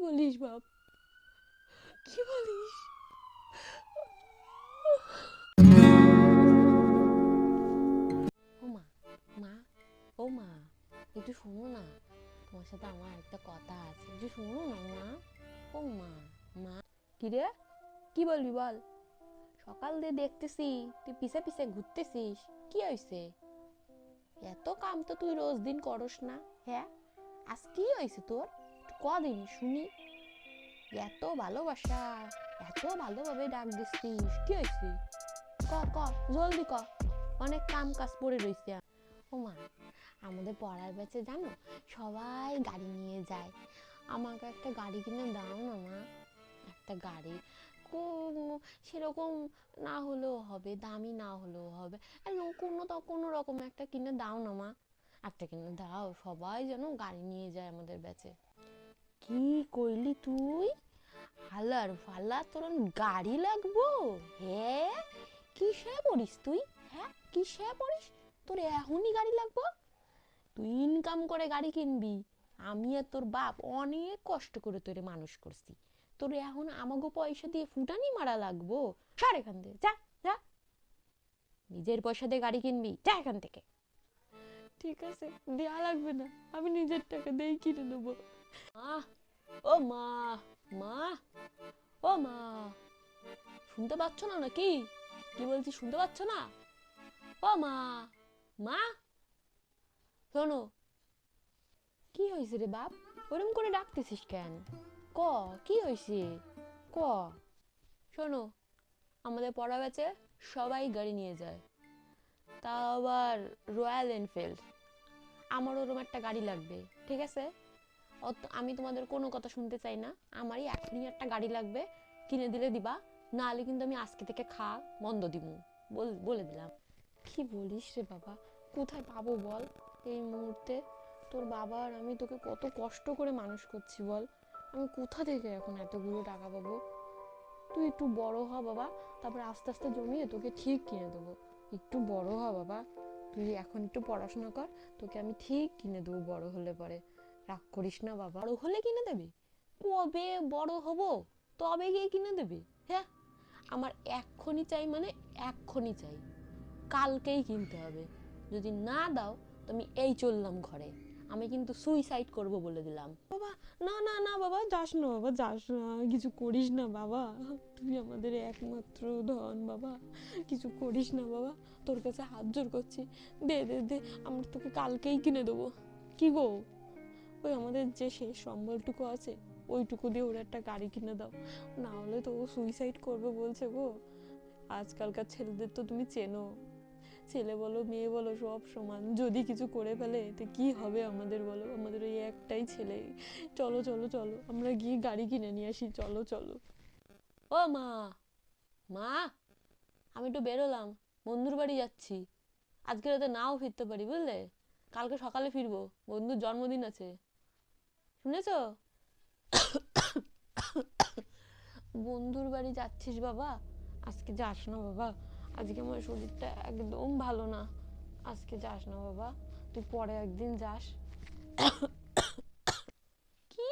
বলিস বাপ? কি বলিস? ও মা, মা, ও মা, একটু শোনো না, তোমার সাথে আমার একটা কথা আছে, একটু শোনো না মা। ও মা, মা। কি রে, কি বলবি বল? সকাল দিয়ে দেখতেছি তুই পিছে পিছে ঘুরতেছিস, কি হয়েছে? এত কাম তো তুই রোজ দিন করস না। হ্যাঁ, আজ কি হয়েছে তোর? কদিন শুনি। এত ভালোবাসা, এত ভালোভাবে ডাক দিচ্ছিস, কি হয়েছে? ক ক, জলদি ক। অনেক কাম কাজ পড়ে রয়েছে। ও মা, আমাদের পড়ার ব্যাচে জানো সবাই গাড়ি নিয়ে যায়। আমাকে একটা গাড়ি কিনে দাও না মা। একটা গাড়ি সেরকম না হলেও হবে, দামি না হলেও হবে, কোনো রকম একটা কিনে দাও না মা। একটা কিনে দাও, সবাই যেন গাড়ি নিয়ে যায় আমাদের ব্যাচে। কি কইলি তুই? হালার ফালা, তোর গাড়ি লাগবো? হ্যাঁ, কিসে পড়িস তুই? হ্যাঁ, কিসে পড়িস? তোর এখনই গাড়ি লাগবো? তুই ইনকাম করে গাড়ি কিনবি। আমি আর তোর বাপ অনেক কষ্ট করে তোরে মানুষ করছি। তোর এখন আমাগো পয়সা দিয়ে ফুটানি মারা লাগবো? সর এখান থেকে, যা যা। নিজের পয়সা দিয়ে গাড়ি কিনবি, যা এখান থেকে। ঠিক আছে, দেয়া লাগবে না, আমি নিজের টাকা দিয়েই কিনে নেবো। মা, ও মা, মা, ও মা, শুনতে পাচ্ছ না নাকি? কি বলছি শুনতে পাচ্ছ না? ও মা, মা, শোনো। কি হয়েছে রে বাপ? ওরম করে ডাকতেছিস কেন? ক, কি হয়েছে? ক। শোনো, আমাদের পড়া ব্যাচে সবাই গাড়ি নিয়ে যায়, তাও আবার রয়্যাল এনফিল্ড। আমার ওরম একটা গাড়ি লাগবে, ঠিক আছে? আমি তোমাদের কোনো কথা শুনতে চাই না, আমারই এখনই একটা গাড়ি লাগবে। কিনে দিলে দিবা, নাহলে কিন্তু আমি আজকে থেকে খাওয়া বন্ধ দিমু, বলে দিলাম। কি বলিস রে বাবা? কোথায় পাবো বল এই মুহূর্তে? তোর বাবা আর আমি তোকে কত কষ্ট করে মানুষ করছি বল, আমি কোথা থেকে এখন এতগুলো টাকা পাবো? তুই একটু বড় হ বাবা, তারপরে আস্তে আস্তে জমিয়ে তোকে ঠিক কিনে দেবো। একটু বড় হ বাবা, তুই এখন একটু পড়াশোনা কর, তোকে আমি ঠিক কিনে দেবো বড় হলে পরে। রাগ করিস না বাবা। বড় হলে কিনে দেবে? কবে বড় হব তবে গিয়ে কিনে দেবে? হ্যাঁ, আমার এক্ষুনি চাই, মানে এক্ষুনি চাই, কালকেই কিনতে হবে। যদি না দাও তো আমি এই চললাম ঘরে, আমি কিন্তু সুইসাইড করব বলে দিলাম। বাবা, না না না বাবা, যাস না বাবা, যাস না, কিছু করিস না বাবা, তুই আমাদের একমাত্র ধন বাবা, কিছু করিস না বাবা, তোর কাছে হাত জোর করছি, দে দে দে, আমরা তোকে কালকেই কিনে দেবো। কি গো, ওই আমাদের যে শেষ সম্বলটুকু আছে ওইটুকু দিয়ে ওর একটা গাড়ি কিনে দাও, না হলে তো ও সুইসাইড করবে বলছে গো। আজকালকার ছেলেদের তো তুমি চেনো, ছেলে বলো মেয়ে বলো সব সমান, যদি কিছু করে ফেলে তো কি হবে আমাদের বলো? আমাদের ওই একটাই ছেলে। চলো চলো চলো, আমরা গিয়ে গাড়ি কিনে নিয়ে আসি, চলো চলো। ও মা, মা, আমি একটু বেরোলাম, বন্ধুর বাড়ি যাচ্ছি। আজকে রাতে নাও ফিরতে পারি বুঝলে, কালকে সকালে ফিরবো, বন্ধুর জন্মদিন আছে, শুনেছো? বন্ধুর বাড়ি যাচ্ছিস বাবা? আজকে যাস না বাবা, আজকে আমার শরীরটা একদম ভালো না, আজকে যাস না বাবা, তুই পরে একদিন যাস। কি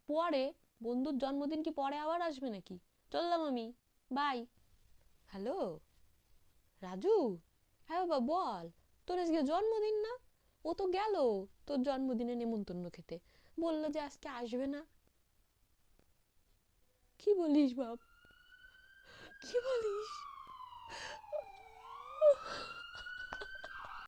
পরে? বন্ধুর জন্মদিন কি পরে আবার আসবে নাকি? চললাম আমি, বাই। হ্যালো রাজু, হ্যাঁ বাবা বল, তোর আজকে জন্মদিন না? ও তো গেল তোর জন্মদিনে নেমন্তন্ন খেতে, বললো যে আজকে আসবে না। কি বলিস বাপ? কি বলিস?